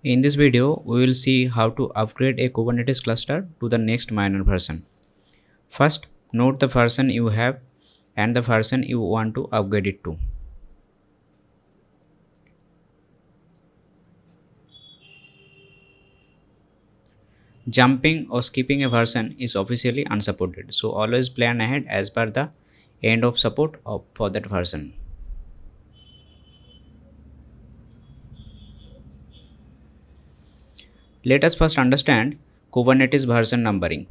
In this video, we will see how to upgrade a Kubernetes cluster to the next minor version. First, note the version you have and the version you want to upgrade it to. Jumping or skipping a version is officially unsupported, so always plan ahead as per the end of support for that version. Let us first understand Kubernetes version numbering.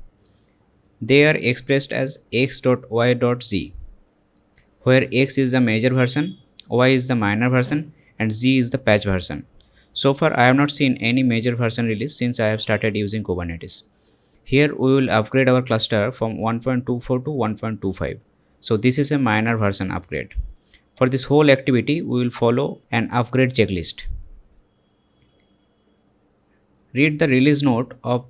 They are expressed as x.y.z, where x is the major version, y is the minor version, and z is the patch version. So far, I have not seen any major version release since I have started using Kubernetes. Here we will upgrade our cluster from 1.24 to 1.25. So this is a minor version upgrade. For this whole activity, we will follow an upgrade checklist. Read the release note of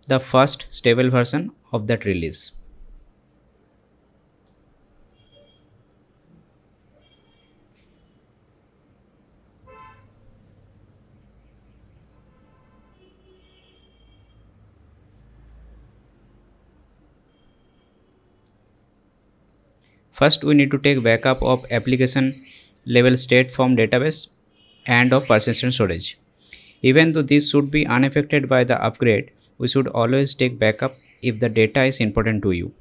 the first stable version of that release. First, we need to take backup of application level state from database and of persistent storage. Even though this should be unaffected by the upgrade, we should always take backup if the data is important to you.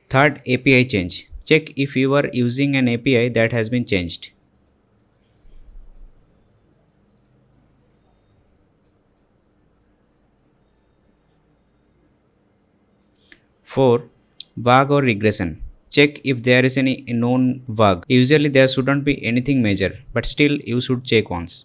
Third, API change. Check if you are using an API that has been changed. 4. Bug or regression. Check if there is any known bug. Usually there shouldn't be anything major, but still you should check once.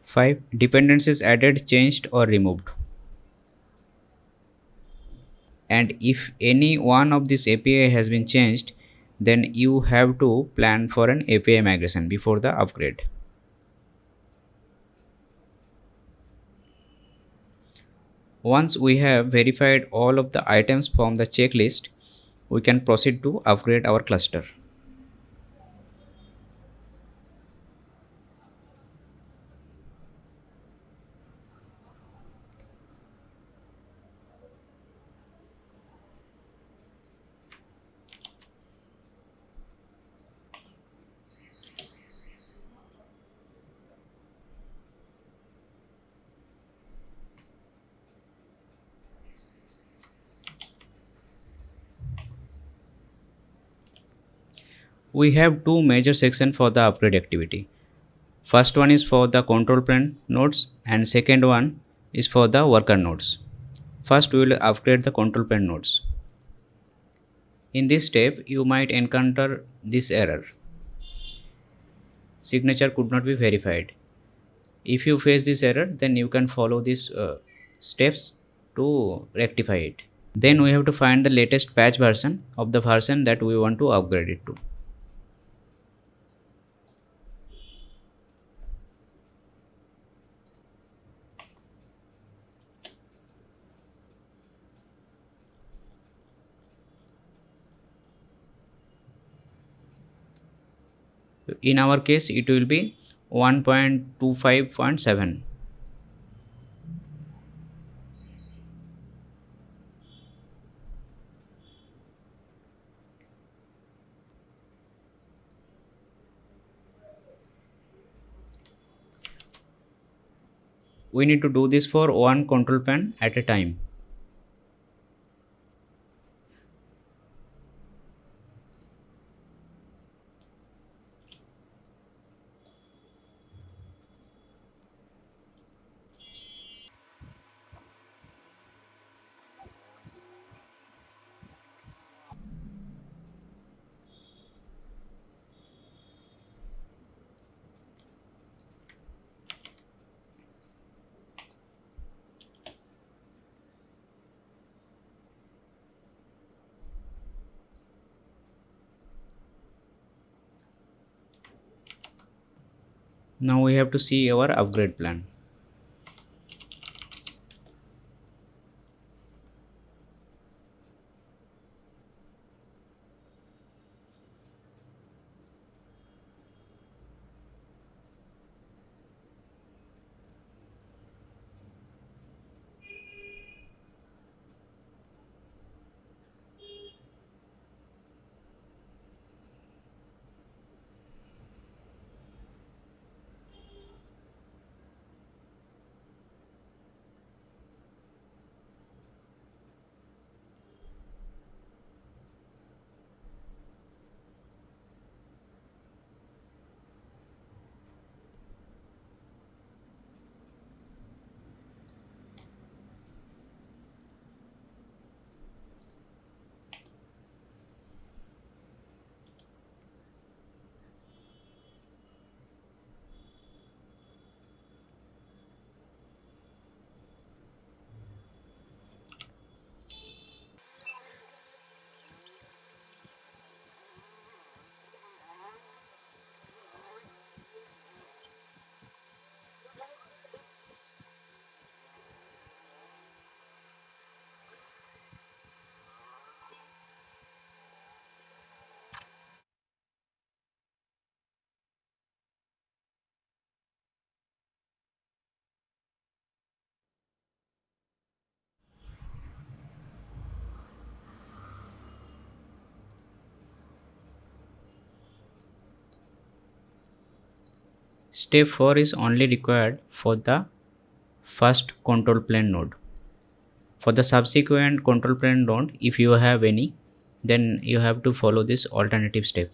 5. Dependencies added, changed or removed. And if any one of this API has been changed, then you have to plan for an API migration before the upgrade. Once we have verified all of the items from the checklist, we can proceed to upgrade our cluster. We have two major sections for the upgrade activity. First one is for the control plane nodes and second one is for the worker nodes. First we will upgrade the control plane nodes. In this step you might encounter this error. Signature could not be verified. If you face this error, then you can follow these steps to rectify it. Then we have to find the latest patch version of the version that we want to upgrade it to. In our case it will be 1.25.7. We need to do this for one control plane at a time. Now we have to see our upgrade plan. Step 4 is only required for the first control plane node. For the subsequent control plane node, if you have any, then you have to follow this alternative step.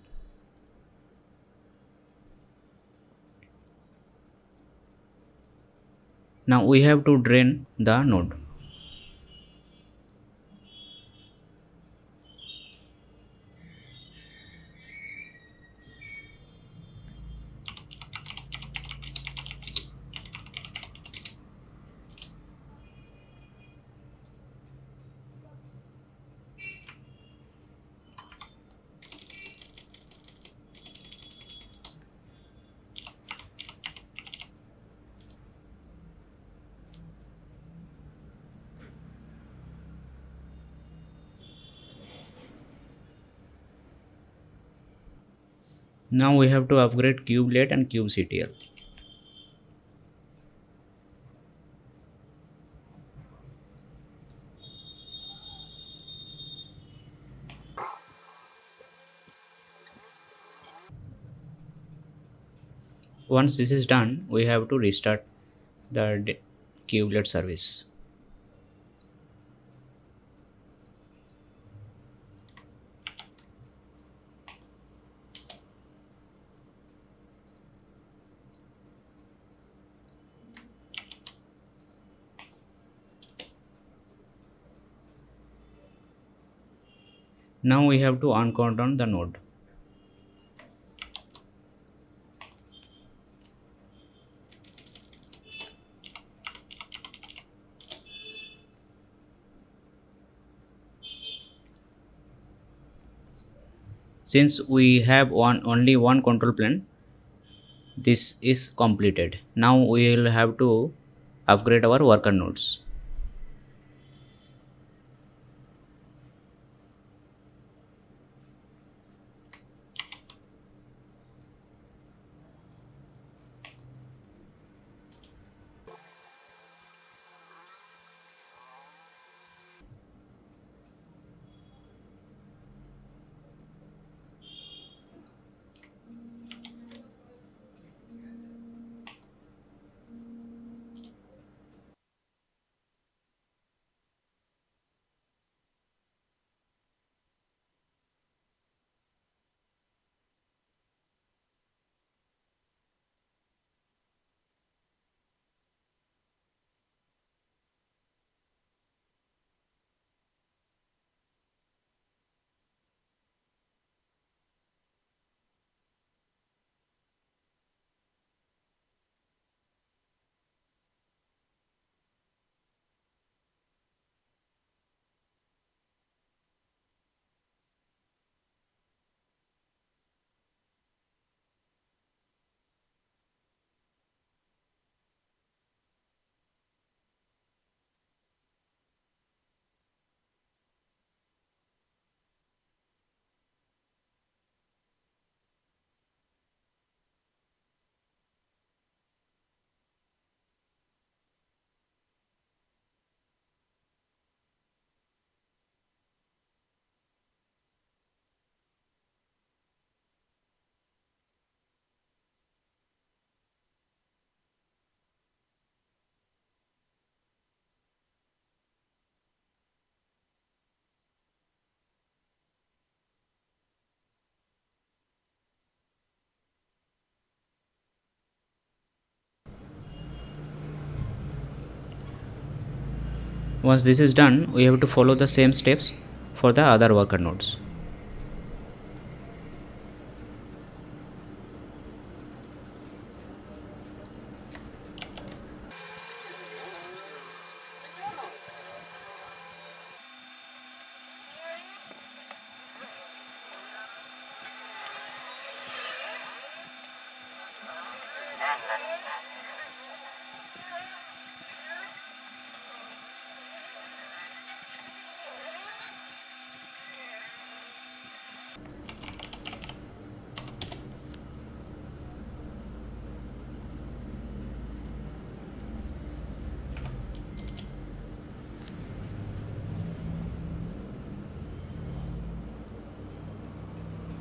Now we have to drain the node. Now we have to upgrade kubelet and kubectl. Once this is done, we have to restart the kubelet service. Now we have to uncount the node. Since we have only one control plane, this is completed. Now we will have to upgrade our worker nodes. Once this is done, we have to follow the same steps for the other worker nodes.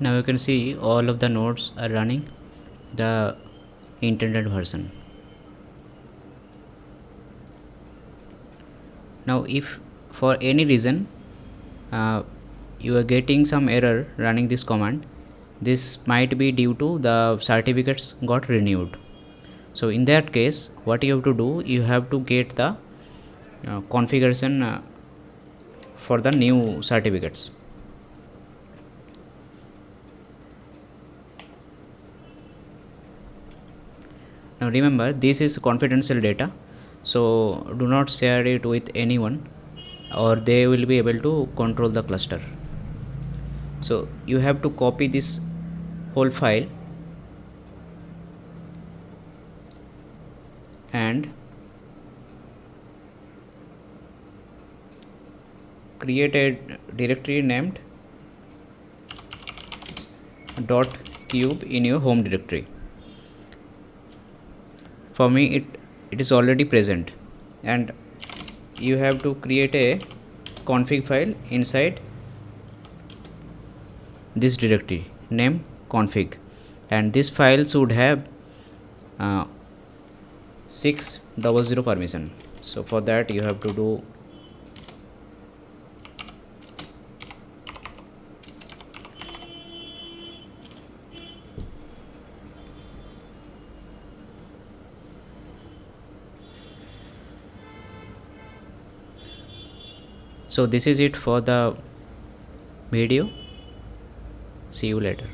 Now you can see all of the nodes are running. The intended version. Now if for any reason you are getting some error running this command, this might be due to the certificates got renewed. So in that case, what you have to do, you have to get the configuration for the new certificates. Now remember, this is confidential data, so do not share it with anyone or they will be able to control the cluster. So you have to copy this whole file and create a directory named .cube in your home directory. For me it is already present, and you have to create a config file inside this directory name config, and this file should have 600 permission. So for that you have to do so this is it for the video. See you later.